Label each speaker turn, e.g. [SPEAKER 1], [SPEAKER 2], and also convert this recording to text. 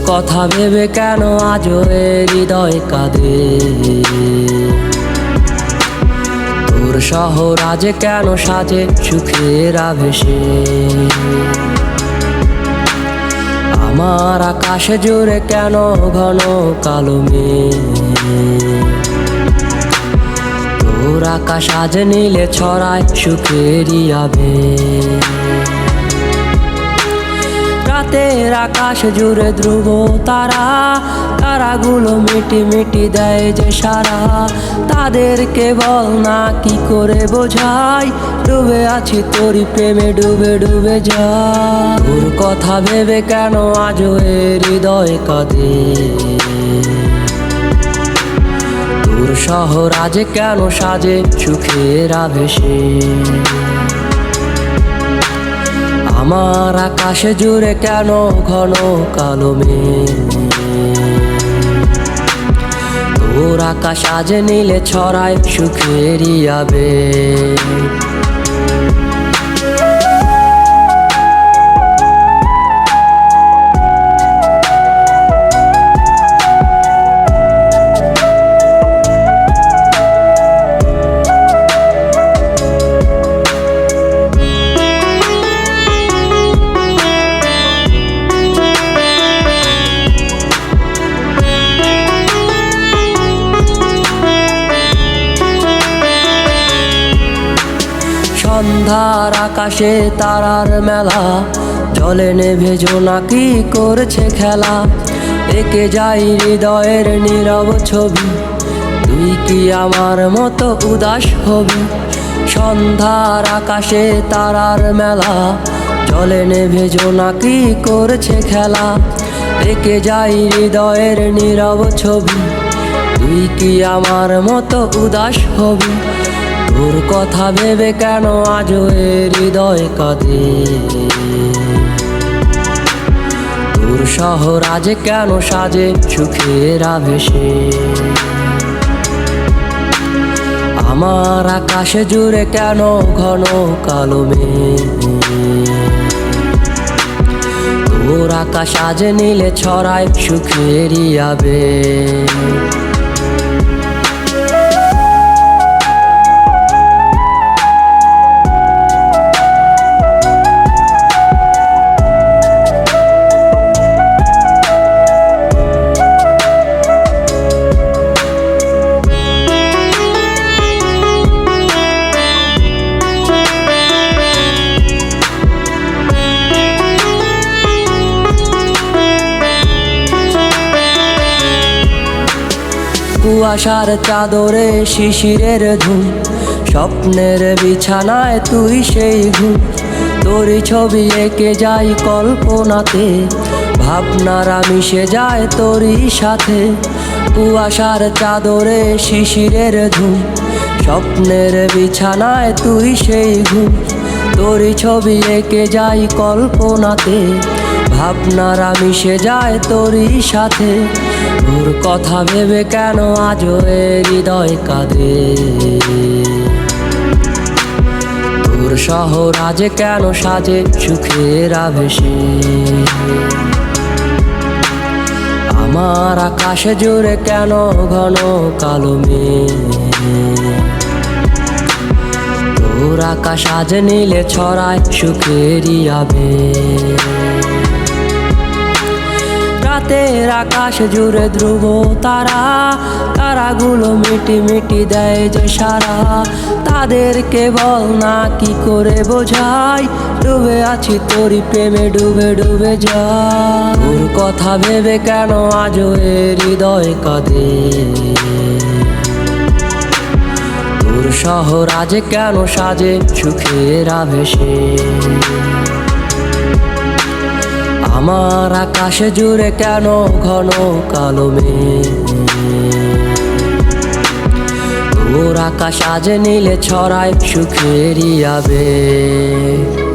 [SPEAKER 1] কথা ভেবে কেন আজও এ হৃদয় কাঁদে? তোর শহর আজ কেন সাজে সুখের আবেশে? আমার আকাশে জুড়ে কেন ঘন কালো মেঘ? তোর আকাশ আজ নীলে ছড়ায় সুখেরই আবেগ। রাতের আকাশ জুড়ে ধ্রুব তারা, তারাগুলো মিটি মিটি দেয় যে সারা। তাদেরকে বল না কি করে বোঝাই, ডুবে আছি তোরই প্রেমে ডুবে ডুবে যায়। তোর কথা ভেবে কেন আজও এ হৃদয় কাঁদে? তোর শহর আজ কেন সাজে সুখের আবেশে? আমার আকাশে জুড়ে কেন ঘন কালো মেঘ? তোর আকাশ আজ নীলে ছড়ায় সুখেরই আবেগ। সন্ধ্যার আকাশে তারার মেলা, জলে নেভে জোনাকি করছে খেলা। একে যাই হৃদয়ের নীরব ছবি, তুই কি আমার মতো উদাস হবি? সন্ধ্যার আকাশে তারার মেলা, জলে নেভে জোনাকি করছে খেলা। একে যাই হৃদয়ের নীরব ছবি, তুই কি আমার মতো উদাস হবি? তোর কথা ভেবে কেন আজও এ হৃদয় কাঁদে? তোর শহর আজ কেন সাজে সুখের আবেশে? আমার আকাশে জুড়ে কেন ঘন কালো মেঘ? তোর আকাশ আজ নীলে ছড়ায় সুখেরই আবেগ। কুয়াশার চাদরে শিশিরের ধুম, স্বপ্নের বিছানায় তুই সেই ঘুম। তোরই ছবি এঁকে যাই কল্পনাতে, ভাবনারা মিশে যায় তোরই সাথে। কুয়াশার চাদরে শিশিরের ধুম, স্বপ্নের বিছানায় তুই সেই ঘুম। তোরই ছবি এঁকে যাই কল্পনাতে, ভাবনারা মিশে যায় তোরই সাথে। তোর কথা ভেবে কেন আজও এ হৃদয় কাঁদে? তোর শহর আজ কেন সাজে সুখের আবেশে? আমার আকাশে জুড়ে কেন ঘন কালো মেঘ? তোর আকাশ আজ নীলে ছড়ায় সুখেরই আবেগ। রাতের আকাশ জুড়ে ধ্রুব তারা, তারাগুলো মিটি মিটি দেয় যে সারা। তাদেরকে বল না কি করে বোঝাই, ডুবে আছি তোরই প্রেমে ডুবে ডুবে যায়। তোর কথা ভেবে কেন আজও এ হৃদয় কাঁদে? তোর শহর আজ কেন সাজে সুখের আবেশে? আমার আকাশে জুড়ে কেন ঘন কালো মেঘ? তোর আকাশ আজ নীলে ছড়ায় সুখেরই আবেগ।